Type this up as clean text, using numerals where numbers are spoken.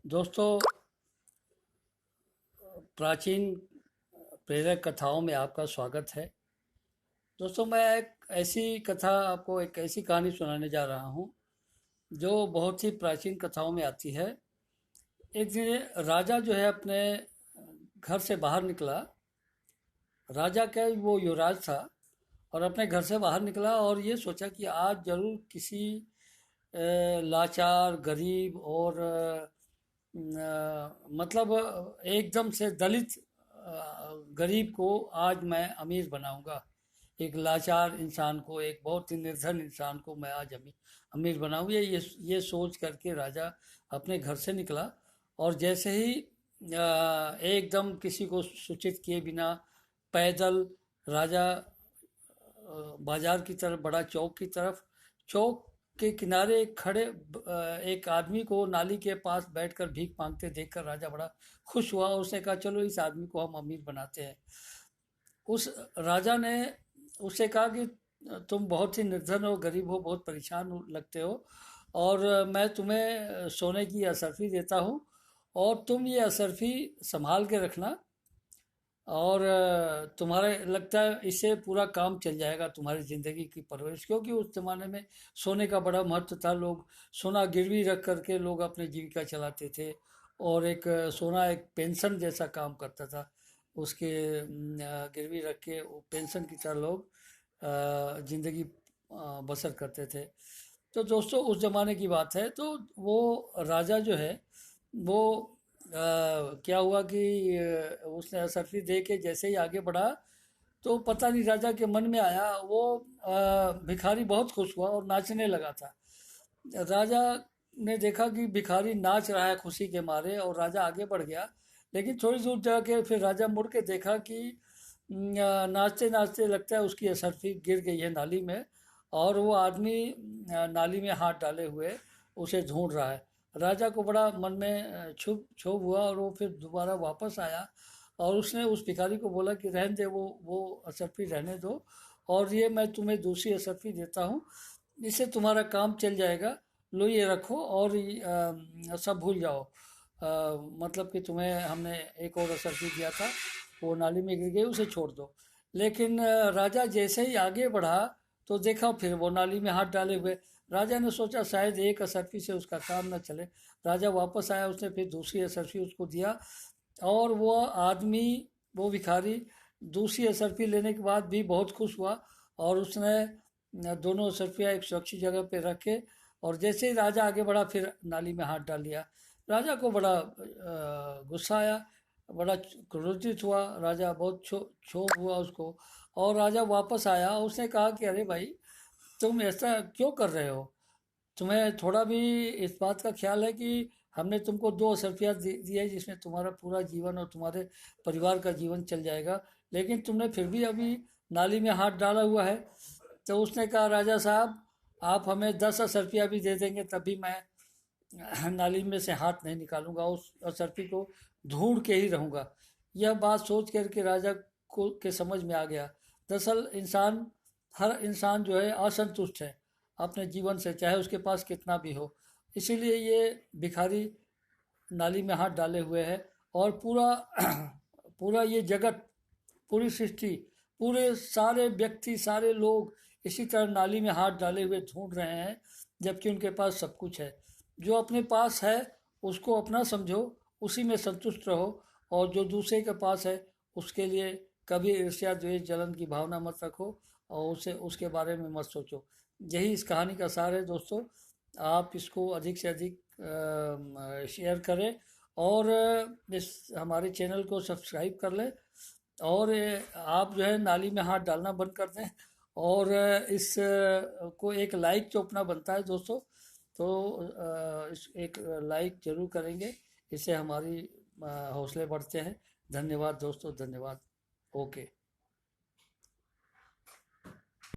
दोस्तों, प्राचीन प्रेरक कथाओं में आपका स्वागत है। दोस्तों, मैं एक ऐसी कहानी सुनाने जा रहा हूँ जो बहुत ही प्राचीन कथाओं में आती है। एक दिन राजा जो है अपने घर से बाहर निकला। राजा क्या, वो युवराज था और अपने घर से बाहर निकला और ये सोचा कि आज जरूर किसी लाचार, गरीब और मतलब एकदम से दलित गरीब को आज मैं अमीर बनाऊंगा। एक लाचार इंसान को, एक बहुत ही निर्धन इंसान को मैं आज अमीर बनाऊंगा। ये सोच करके राजा अपने घर से निकला और जैसे ही एकदम किसी को सूचित किए बिना पैदल राजा बाजार की तरफ बढ़ा, चौक की तरफ। चौक के किनारे एक आदमी को नाली के पास बैठकर भीख मांगते देखकर राजा बड़ा खुश हुआ और उसने कहा, चलो इस आदमी को हम अमीर बनाते हैं। उस राजा ने उससे कहा कि तुम बहुत ही निर्धन हो, गरीब हो, बहुत परेशान लगते हो और मैं तुम्हें सोने की असरफी देता हूँ और तुम ये असरफी संभाल के रखना और तुम्हारे लगता है इससे पूरा काम चल जाएगा, तुम्हारी ज़िंदगी की परवरिश। क्योंकि उस ज़माने में सोने का बड़ा महत्व था। लोग सोना गिरवी रख करके लोग अपनी जीविका चलाते थे और सोना एक पेंशन जैसा काम करता था। उसके गिरवी रख के वो पेंशन की तरह लोग ज़िंदगी बसर करते थे। तो दोस्तों, उस ज़माने की बात है। तो वो राजा जो है वो क्या हुआ कि उसने असरफी दे के जैसे ही आगे बढ़ा तो पता नहीं राजा के मन में आया, वो भिखारी बहुत खुश हुआ और नाचने लगा था। राजा ने देखा कि भिखारी नाच रहा है खुशी के मारे और राजा आगे बढ़ गया। लेकिन थोड़ी दूर जाके फिर राजा मुड़ के देखा कि नाचते नाचते लगता है उसकी असरफी गिर गई है नाली में और वो आदमी नाली में हाथ डाले हुए उसे ढूंढ रहा है। राजा को बड़ा मन में क्षोभ हुआ और वो फिर दोबारा वापस आया और उसने उस भिखारी को बोला कि रहने दे, वो असरफी रहने दो और ये मैं तुम्हें दूसरी असरफी देता हूँ, इससे तुम्हारा काम चल जाएगा। लो ये रखो और सब भूल जाओ। मतलब कि तुम्हें हमने एक और असरफी दिया था, वो नाली में गिर गई, उसे छोड़ दो। लेकिन राजा जैसे ही आगे बढ़ा तो देखा फिर वो नाली में हाथ डाले हुए। राजा ने सोचा शायद एक असरफी से उसका काम न चले। राजा वापस आया, उसने फिर दूसरी असरफी उसको दिया और वो भिखारी दूसरी असरफी लेने के बाद भी बहुत खुश हुआ और उसने दोनों असरफियाँ एक सुरक्षित जगह पे रखे और जैसे ही राजा आगे बढ़ा फिर नाली में हाथ डाल दिया। राजा को बड़ा गुस्सा आया, बड़ा क्रोधित हुआ। राजा बहुत क्षोभ हुआ उसको और राजा वापस आया। उसने कहा कि अरे भाई, तुम ऐसा क्यों कर रहे हो? तुम्हें थोड़ा भी इस बात का ख्याल है कि हमने तुमको दो असरफियाँ दी है जिसमें तुम्हारा पूरा जीवन और तुम्हारे परिवार का जीवन चल जाएगा, लेकिन तुमने फिर भी अभी नाली में हाथ डाला हुआ है। तो उसने कहा, राजा साहब, आप हमें 10 असरफियाँ भी दे देंगे तभी मैं नाली में से हाथ नहीं निकालूंगा, उस असरफी को ढूंढ के ही रहूंगा। यह बात सोच करके राजा को के समझ में आ गया। दरअसल हर इंसान जो है असंतुष्ट है अपने जीवन से, चाहे उसके पास कितना भी हो। इसीलिए ये भिखारी नाली में हाथ डाले हुए है और पूरा पूरा ये जगत, पूरी सृष्टि, पूरे सारे व्यक्ति, सारे लोग इसी तरह नाली में हाथ डाले हुए ढूंढ रहे हैं, जबकि उनके पास सब कुछ है। जो अपने पास है उसको अपना समझो, उसी में संतुष्ट रहो और जो दूसरे के पास है उसके लिए कभी ईर्ष्या, द्वेष, जलन की भावना मत रखो और उसे उसके बारे में मत सोचो। यही इस कहानी का सार है दोस्तों। आप इसको अधिक से अधिक शेयर करें और इस हमारे चैनल को सब्सक्राइब कर लें और आप जो है नाली में हाथ डालना बंद कर दें और इस को एक लाइक जो अपना बनता है दोस्तों, तो इस एक लाइक जरूर करेंगे। इससे हमारी हौसले बढ़ते हैं। धन्यवाद दोस्तों, धन्यवाद। ओके।